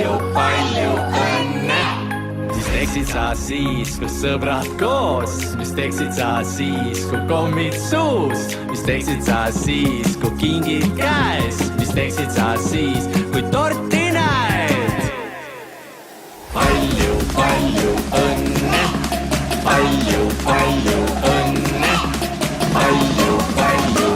palju õnne. Mis teeksid sa siis, kui sõbrad koos? Mis teeksid sa siis, kui kommid suus? Mis teeksid sa siis, kui kingid käes? Mis teeksid sa siis, kui torti näed? Palju õnne, palju õnne, palju õnne, palju õnne.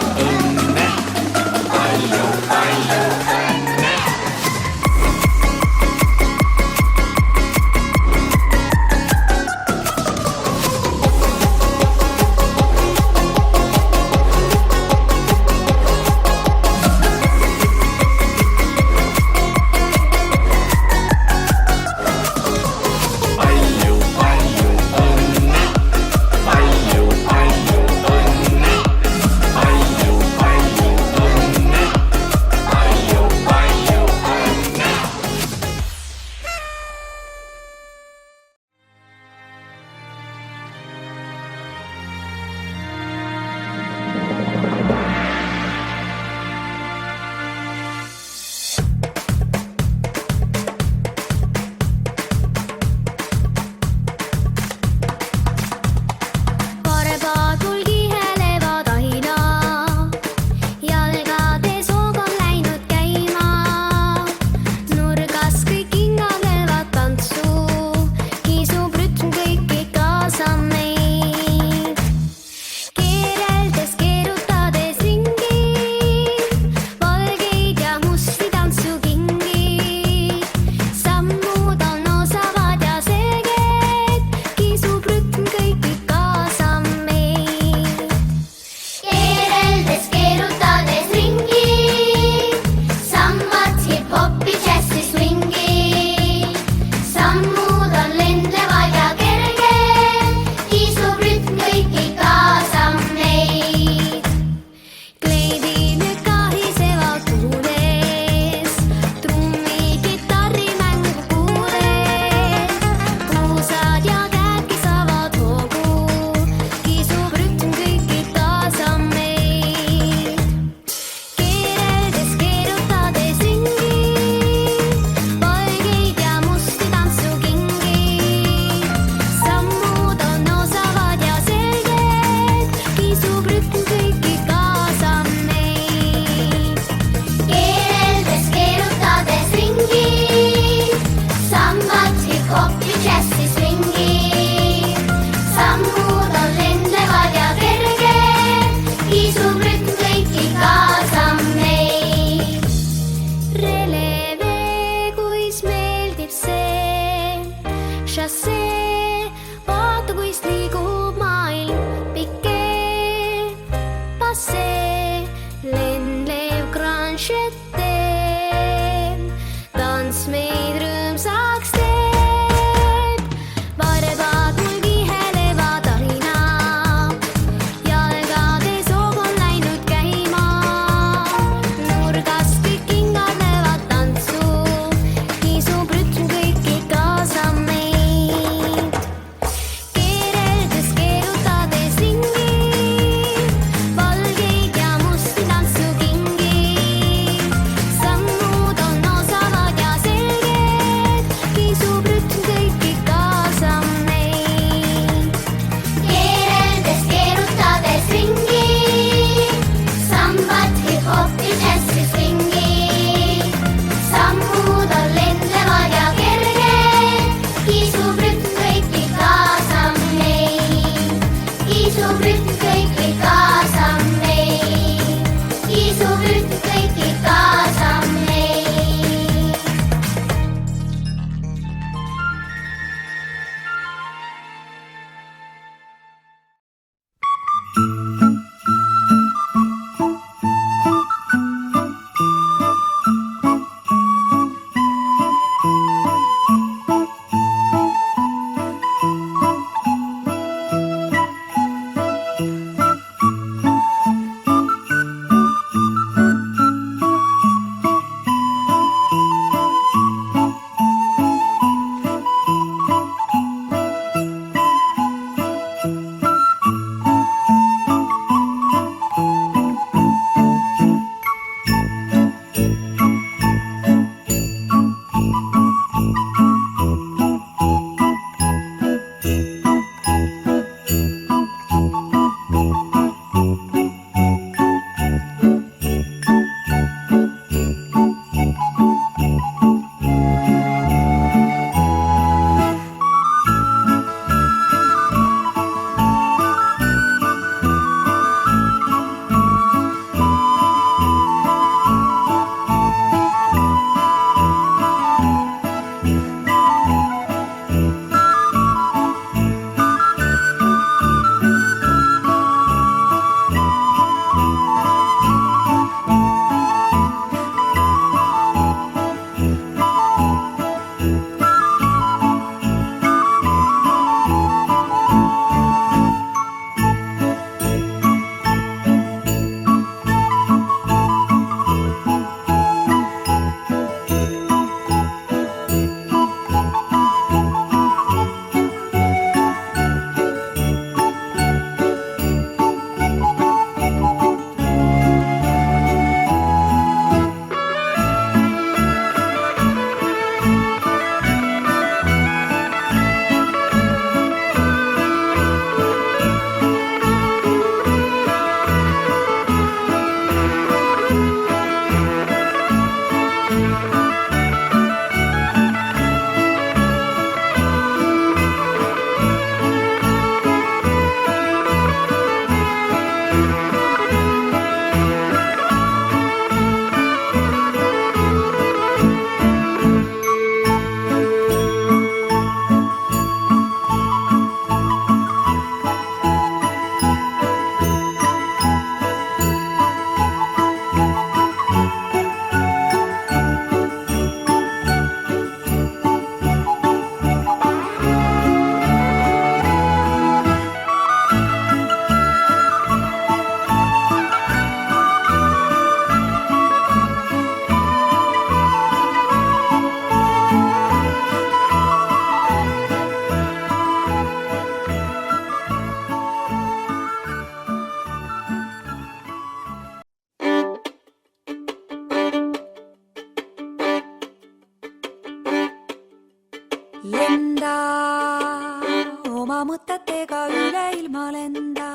kanda oma mõtetega üle ilma lenda.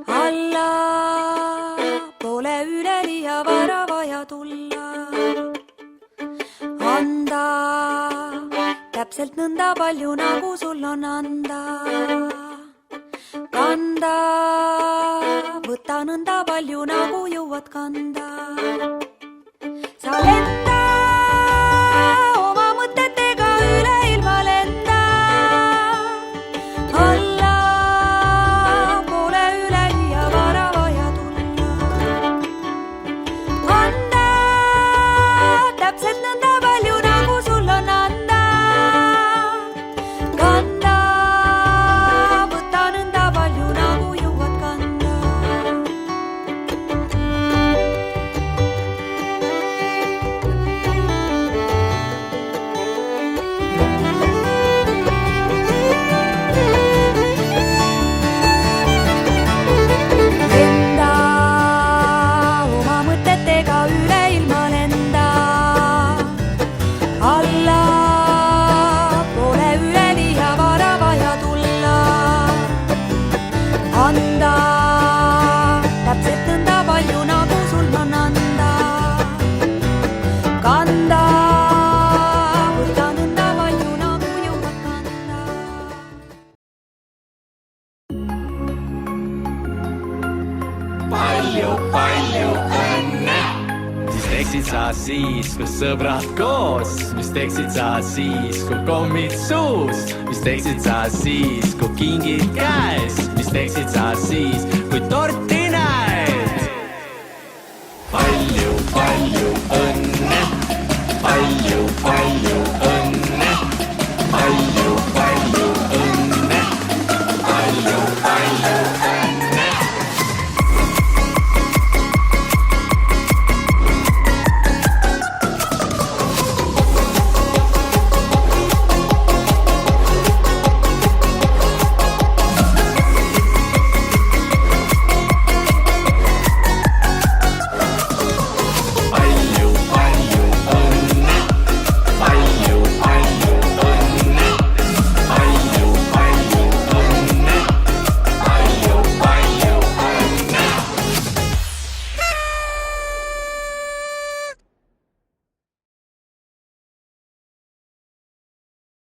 Alla pole üleliia vara vaja tulla. Anda täpselt nõnda palju, nagu sul on anda. Kanda, võta nõnda palju, nagu jõuad kanda. Sa lenda oma mõtetega üle ilma lenda. Alla pole üleliia vara vaja tulla. Anda täpselt nõnda palju, nagu sul on anda. Kanda, võta nõnda palju, nagu jõuad kanda. Anda täpselt nõnda palju, nagu sul on anda. Kanda, võta nõnda palju, nagu jõuad kanda. palju õnne. Mis teeksid sa siis, kui sõbrad koos? Mis teeksid sa siis, kui kommid suus? Mis teeksid sa siis, kui kingid käes? Mis teeksid sa siis,